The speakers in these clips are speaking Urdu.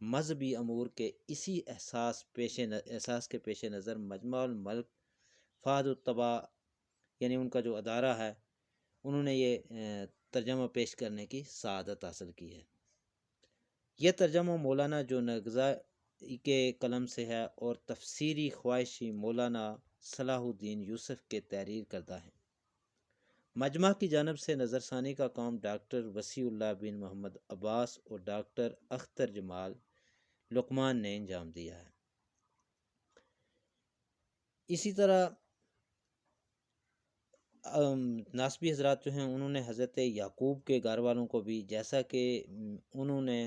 مذہبی امور کے اسی احساس کے پیش نظر مجمع الملک فہد الطبا یعنی ان کا جو ادارہ ہے انہوں نے یہ ترجمہ پیش کرنے کی سعادت حاصل کی ہے۔ یہ ترجمہ مولانا جو نگزا کے قلم سے ہے اور تفسیری خواہشی مولانا صلاح الدین یوسف کے تحریر کردہ ہے۔ مجمع کی جانب سے نظر ثانی کا کام ڈاکٹر وسیع اللہ بن محمد عباس اور ڈاکٹر اختر جمال لقمان نے انجام دیا ہے۔ اسی طرح ناسبی حضرات جو ہیں انہوں نے حضرت یعقوب کے گھر والوں کو بھی، جیسا کہ انہوں نے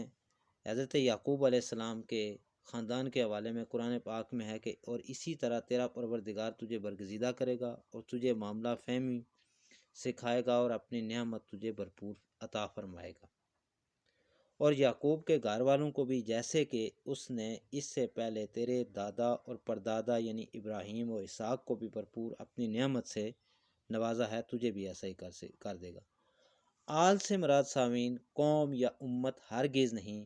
حضرت یعقوب علیہ السلام کے خاندان کے حوالے میں قرآن پاک میں ہے کہ اور اسی طرح تیرا پروردگار تجھے برگزیدہ کرے گا اور تجھے معاملہ فہمی سکھائے گا اور اپنی نعمت تجھے بھرپور عطا فرمائے گا۔ اور یعقوب کے گھر والوں کو بھی جیسے کہ اس نے اس سے پہلے تیرے دادا اور پردادا یعنی ابراہیم اور اسحاق کو بھی بھرپور اپنی نعمت سے نوازا ہے، تجھے بھی ایسا ہی کر دے گا۔ آل سے مراد سامعین قوم یا امت ہرگز نہیں،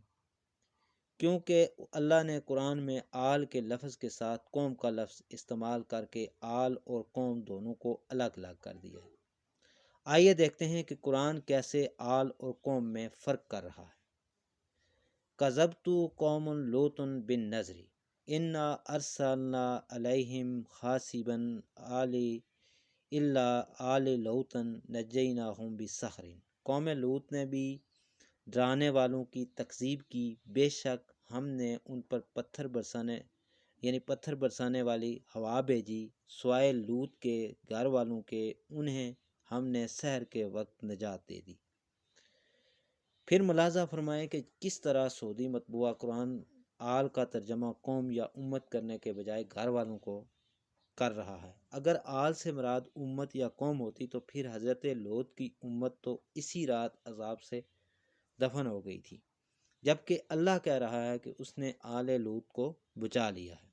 کیونکہ اللہ نے قرآن میں آل کے لفظ کے ساتھ قوم کا لفظ استعمال کر کے آل اور قوم دونوں کو الگ الگ کر دیا ہے۔ آئیے دیکھتے ہیں کہ قرآن کیسے آل اور قوم میں فرق کر رہا ہے۔ کذبت قوم لوط بالنذر انا ارسلنا علیہم حاصبا الا آل لوط نجیناہم بسحر، قوم لوط نے بھی ڈرانے والوں کی تکذیب کی، بے شک ہم نے ان پر پتھر برسانے والی ہوا بھیجی، سوائے لوط کے گھر والوں کے انہیں ہم نے سحر کے وقت نجات دے دی۔ پھر ملاحظہ فرمائیں کہ کس طرح سعودی مطبوعہ قرآن آل کا ترجمہ قوم یا امت کرنے کے بجائے گھر والوں کو کر رہا ہے۔ اگر آل سے مراد امت یا قوم ہوتی تو پھر حضرت لوط کی امت تو اسی رات عذاب سے دفن ہو گئی تھی، جبکہ اللہ کہہ رہا ہے کہ اس نے آل لوط کو بچا لیا ہے۔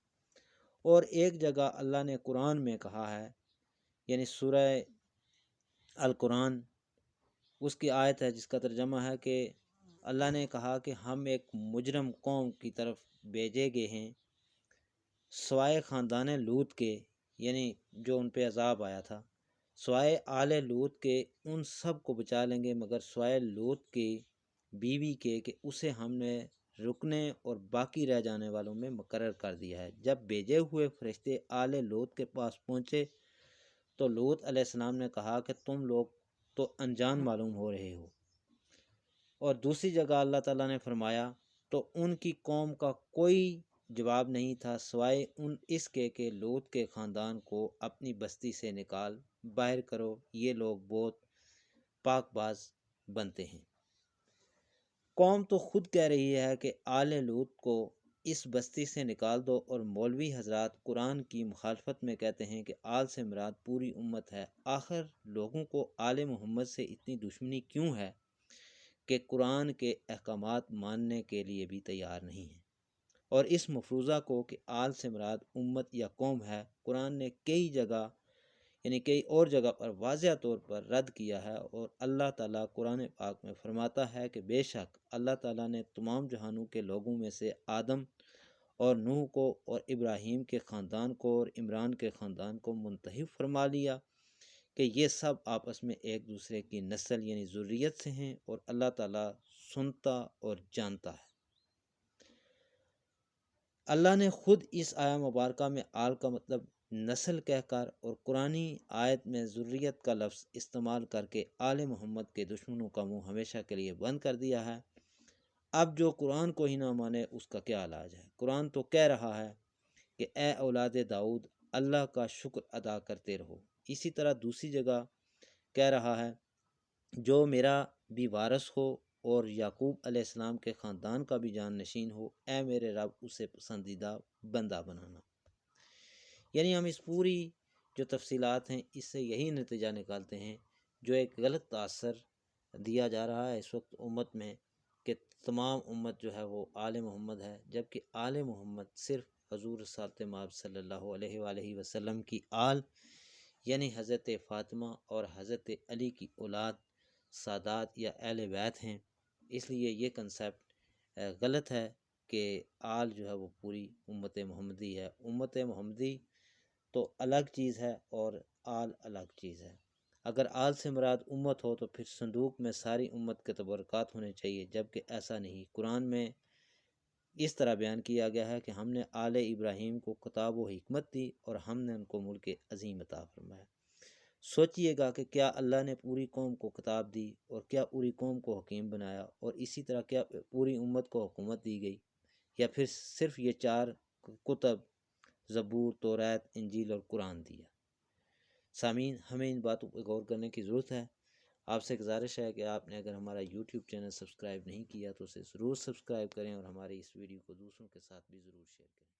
اور ایک جگہ اللہ نے قرآن میں کہا ہے، یعنی سورہ القرآن اس کی آیت ہے جس کا ترجمہ ہے کہ اللہ نے کہا کہ ہم ایک مجرم قوم کی طرف بھیجے گئے ہیں سوائے خاندان لوط کے، یعنی جو ان پہ عذاب آیا تھا، سوائے آل لوط کے ان سب کو بچا لیں گے مگر سوائے لوط کی بیوی کے کہ اسے ہم نے رکنے اور باقی رہ جانے والوں میں مقرر کر دیا ہے۔ جب بھیجے ہوئے فرشتے آل لوط کے پاس پہنچے تو لوط علیہ السلام نے کہا کہ تم لوگ تو انجان معلوم ہو رہے ہو، اور دوسری جگہ اللہ تعالیٰ نے فرمایا تو ان کی قوم کا کوئی جواب نہیں تھا سوائے اس کے کہ لوط کے خاندان کو اپنی بستی سے نکال باہر کرو، یہ لوگ بہت پاک باز بنتے ہیں۔ قوم تو خود کہہ رہی ہے کہ آل لوط کو اس بستی سے نکال دو، اور مولوی حضرات قرآن کی مخالفت میں کہتے ہیں کہ آل سے مراد پوری امت ہے۔ آخر لوگوں کو آل محمد سے اتنی دشمنی کیوں ہے کہ قرآن کے احکامات ماننے کے لیے بھی تیار نہیں ہیں؟ اور اس مفروضہ کو کہ آل سے مراد امت یا قوم ہے قرآن نے کئی اور جگہ پر واضح طور پر رد کیا ہے، اور اللہ تعالیٰ قرآن پاک میں فرماتا ہے کہ بے شک اللہ تعالیٰ نے تمام جہانوں کے لوگوں میں سے آدم اور نوح کو اور ابراہیم کے خاندان کو اور عمران کے خاندان کو منتخب فرما لیا کہ یہ سب آپس میں ایک دوسرے کی نسل یعنی ذریت سے ہیں، اور اللہ تعالیٰ سنتا اور جانتا ہے۔ اللہ نے خود اس آیہ مبارکہ میں آل کا مطلب نسل کہہ کر اور قرآنی آیت میں ذریت کا لفظ استعمال کر کے آل محمد کے دشمنوں کا منہ ہمیشہ کے لیے بند کر دیا ہے۔ اب جو قرآن کو ہی نہ مانے اس کا کیا علاج ہے؟ قرآن تو کہہ رہا ہے کہ اے اولاد داؤد اللہ کا شکر ادا کرتے رہو۔ اسی طرح دوسری جگہ کہہ رہا ہے جو میرا بھی وارث ہو اور یعقوب علیہ السلام کے خاندان کا بھی جان نشین ہو، اے میرے رب اسے پسندیدہ بندہ بنانا۔ یعنی ہم اس پوری جو تفصیلات ہیں اس سے یہی نتیجہ نکالتے ہیں جو ایک غلط تاثر دیا جا رہا ہے اس وقت امت میں کہ تمام امت جو ہے وہ آل محمد ہے، جبکہ آل محمد صرف حضور رسالت مآب صلی اللہ علیہ وآلہ وسلم کی آل یعنی حضرت فاطمہ اور حضرت علی کی اولاد سادات یا اہل بیت ہیں۔ اس لیے یہ کنسیپٹ غلط ہے کہ آل جو ہے وہ پوری امت محمدی ہے۔ امت محمدی تو الگ چیز ہے اور آل الگ چیز ہے۔ اگر آل سے مراد امت ہو تو پھر صندوق میں ساری امت کے تبرکات ہونے چاہیے، جبکہ ایسا نہیں۔ قرآن میں اس طرح بیان کیا گیا ہے کہ ہم نے آل ابراہیم کو کتاب و حکمت دی اور ہم نے ان کو ملک عظیم عطا فرمایا۔ سوچئے گا کہ کیا اللہ نے پوری قوم کو کتاب دی اور کیا پوری قوم کو حکیم بنایا، اور اسی طرح کیا پوری امت کو حکومت دی گئی، یا پھر صرف یہ 4 کتب زبور، توریت، انجیل اور قرآن دیا۔ سامعین، ہمیں ان باتوں پر غور کرنے کی ضرورت ہے۔ آپ سے گزارش ہے کہ آپ نے اگر ہمارا یوٹیوب چینل سبسکرائب نہیں کیا تو اسے ضرور سبسکرائب کریں، اور ہماری اس ویڈیو کو دوسروں کے ساتھ بھی ضرور شیئر کریں۔